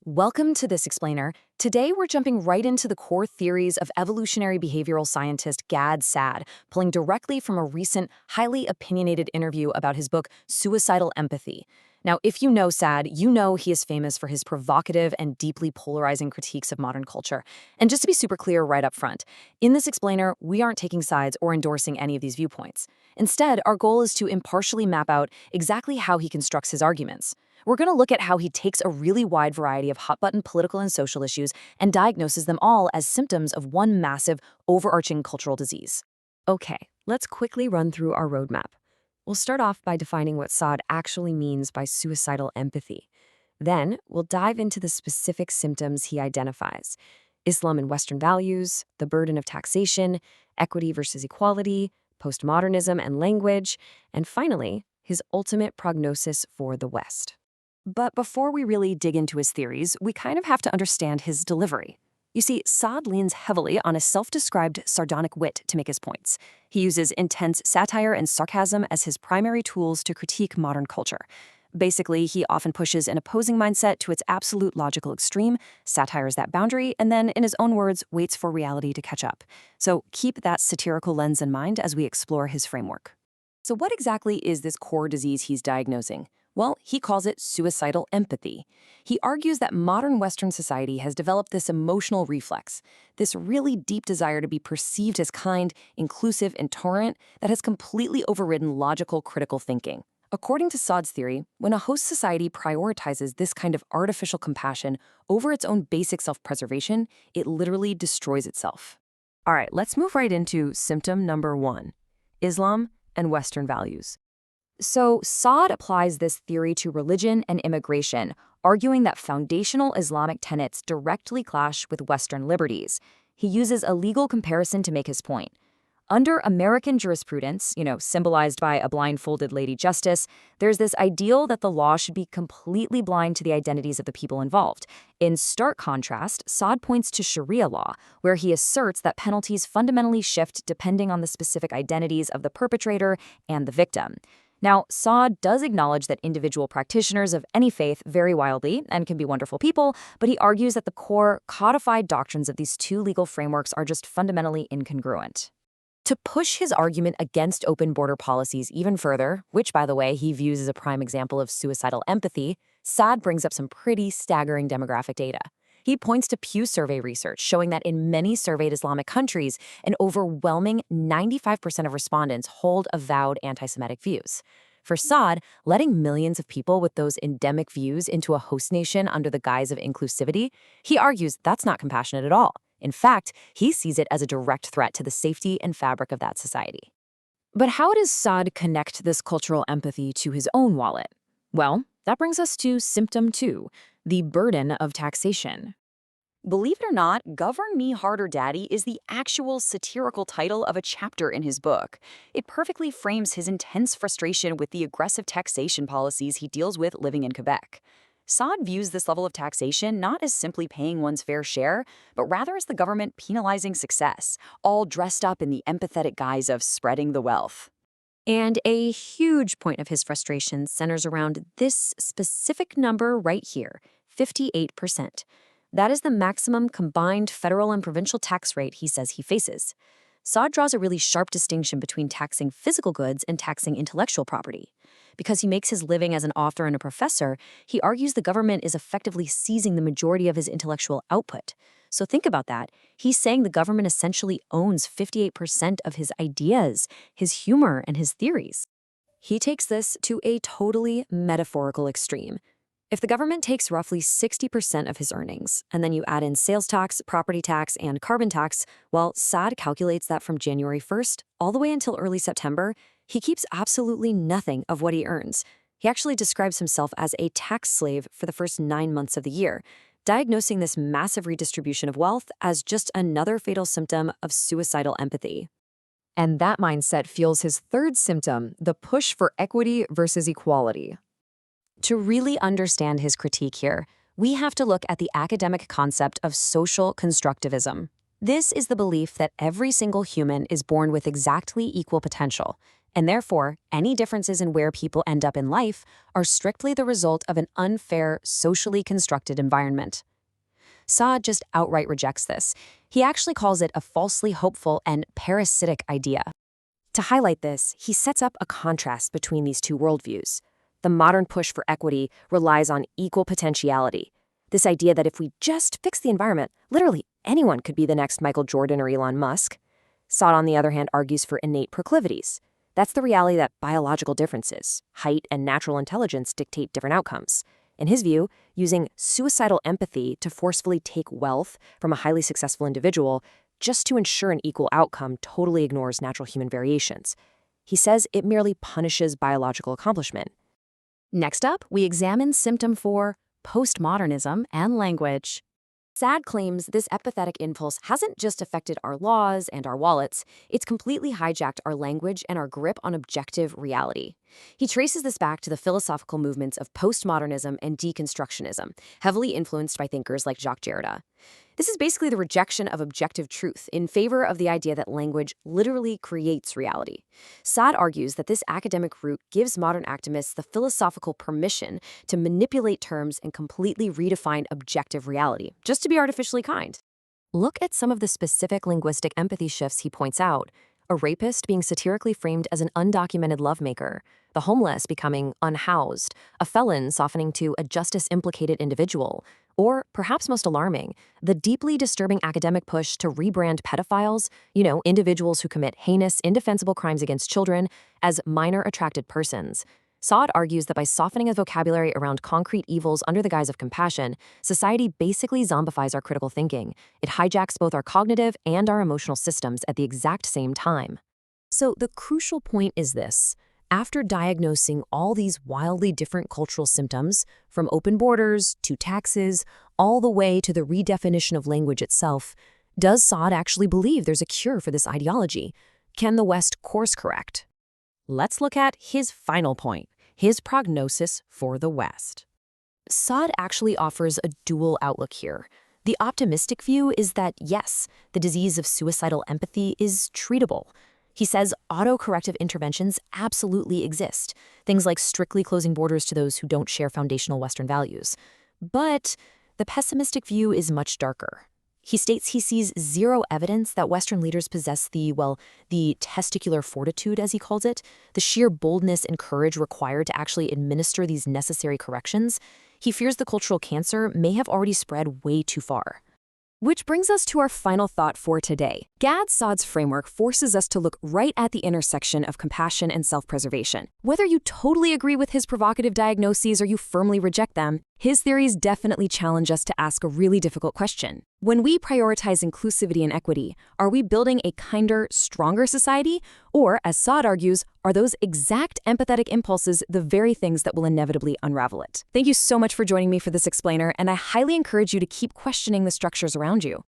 Welcome to this explainer. Today we're jumping right into the core theories of evolutionary behavioral scientist Gad Saad, pulling directly from a recent, highly opinionated interview about his book, Suicidal Empathy. Now, if you know Saad, you know he is famous for his provocative and deeply polarizing critiques of modern culture. And just to be super clear right up front, in this explainer, we aren't taking sides or endorsing any of these viewpoints. Instead, our goal is to impartially map out exactly how he constructs his arguments. We're going to look at how he takes a really wide variety of hot-button political and social issues and diagnoses them all as symptoms of one massive, overarching cultural disease. Okay, let's quickly run through our roadmap. We'll start off by defining what Saad actually means by suicidal empathy. Then, we'll dive into the specific symptoms he identifies: Islam and Western values, the burden of taxation, equity versus equality, postmodernism and language, and finally, his ultimate prognosis for the West. But before we really dig into his theories, we kind of have to understand his delivery. You see, Saad leans heavily on a self-described sardonic wit to make his points. He uses intense satire and sarcasm as his primary tools to critique modern culture. Basically, he often pushes an opposing mindset to its absolute logical extreme, satires that boundary, and then, in his own words, waits for reality to catch up. So keep that satirical lens in mind as we explore his framework. So what exactly is this core disease he's diagnosing? Well, he calls it suicidal empathy. He argues that modern Western society has developed this emotional reflex, this really deep desire to be perceived as kind, inclusive, and tolerant that has completely overridden logical, critical thinking. According to Saad's theory, when a host society prioritizes this kind of artificial compassion over its own basic self-preservation, it literally destroys itself. All right, let's move right into symptom number 1, Islam and Western values. So Saad applies this theory to religion and immigration, arguing that foundational Islamic tenets directly clash with Western liberties. He uses a legal comparison to make his point. Under American jurisprudence, symbolized by a blindfolded Lady Justice, there's this ideal that the law should be completely blind to the identities of the people involved. In stark contrast, Saad points to Sharia law, where he asserts that penalties fundamentally shift depending on the specific identities of the perpetrator and the victim. Now, Saad does acknowledge that individual practitioners of any faith vary wildly and can be wonderful people, but he argues that the core, codified doctrines of these two legal frameworks are just fundamentally incongruent. To push his argument against open border policies even further, which, by the way, he views as a prime example of suicidal empathy, Saad brings up some pretty staggering demographic data. He points to Pew survey research showing that in many surveyed Islamic countries, an overwhelming 95% of respondents hold avowed anti-Semitic views. For Saad, letting millions of people with those endemic views into a host nation under the guise of inclusivity, he argues that's not compassionate at all. In fact, he sees it as a direct threat to the safety and fabric of that society. But how does Saad connect this cultural empathy to his own wallet? Well, that brings us to symptom 2, the burden of taxation. Believe it or not, Govern Me Harder, Daddy is the actual satirical title of a chapter in his book. It perfectly frames his intense frustration with the aggressive taxation policies he deals with living in Quebec. Saad views this level of taxation not as simply paying one's fair share, but rather as the government penalizing success, all dressed up in the empathetic guise of spreading the wealth. And a huge point of his frustration centers around this specific number right here, 58%. That is the maximum combined federal and provincial tax rate he says he faces. Saad draws a really sharp distinction between taxing physical goods and taxing intellectual property. Because he makes his living as an author and a professor, he argues the government is effectively seizing the majority of his intellectual output. So think about that. He's saying the government essentially owns 58% of his ideas, his humor, and his theories. He takes this to a totally metaphorical extreme. If the government takes roughly 60% of his earnings, and then you add in sales tax, property tax, and carbon tax, well, Saad calculates that from January 1st all the way until early September, he keeps absolutely nothing of what he earns. He actually describes himself as a tax slave for the first 9 months of the year, diagnosing this massive redistribution of wealth as just another fatal symptom of suicidal empathy. And that mindset fuels his third symptom, the push for equity versus equality. To really understand his critique here, we have to look at the academic concept of social constructivism. This is the belief that every single human is born with exactly equal potential, and therefore, any differences in where people end up in life are strictly the result of an unfair, socially constructed environment. Saad just outright rejects this. He actually calls it a falsely hopeful and parasitic idea. To highlight this, he sets up a contrast between these two worldviews. The modern push for equity relies on equal potentiality. This idea that if we just fix the environment, literally anyone could be the next Michael Jordan or Elon Musk. Saad, on the other hand, argues for innate proclivities. That's the reality that biological differences, height and natural intelligence, dictate different outcomes. In his view, using suicidal empathy to forcefully take wealth from a highly successful individual just to ensure an equal outcome totally ignores natural human variations. He says it merely punishes biological accomplishment. Next up, we examine symptom 4, postmodernism and language. Saad claims this empathetic impulse hasn't just affected our laws and our wallets, it's completely hijacked our language and our grip on objective reality. He traces this back to the philosophical movements of postmodernism and deconstructionism, heavily influenced by thinkers like Jacques Derrida. This is basically the rejection of objective truth in favor of the idea that language literally creates reality. Saad argues that this academic route gives modern activists the philosophical permission to manipulate terms and completely redefine objective reality, just to be artificially kind. Look at some of the specific linguistic empathy shifts he points out. A rapist being satirically framed as an undocumented lovemaker, the homeless becoming unhoused, a felon softening to a justice-implicated individual, or, perhaps most alarming, the deeply disturbing academic push to rebrand pedophiles, individuals who commit heinous, indefensible crimes against children, as minor attracted persons. Saad argues that by softening a vocabulary around concrete evils under the guise of compassion, society basically zombifies our critical thinking. It hijacks both our cognitive and our emotional systems at the exact same time. So the crucial point is this. After diagnosing all these wildly different cultural symptoms, from open borders to taxes, all the way to the redefinition of language itself, does Saad actually believe there's a cure for this ideology? Can the West course correct? Let's look at his final point. His prognosis for the West. Saad actually offers a dual outlook here. The optimistic view is that, yes, the disease of suicidal empathy is treatable. He says autocorrective interventions absolutely exist, things like strictly closing borders to those who don't share foundational Western values. But the pessimistic view is much darker. He states he sees zero evidence that Western leaders possess the testicular fortitude, as he calls it, the sheer boldness and courage required to actually administer these necessary corrections. He fears the cultural cancer may have already spread way too far. Which brings us to our final thought for today. Gad Saad's framework forces us to look right at the intersection of compassion and self-preservation. Whether you totally agree with his provocative diagnoses or you firmly reject them, his theories definitely challenge us to ask a really difficult question. When we prioritize inclusivity and equity, are we building a kinder, stronger society? Or, as Saad argues, are those exact empathetic impulses the very things that will inevitably unravel it? Thank you so much for joining me for this explainer, and I highly encourage you to keep questioning the structures around you.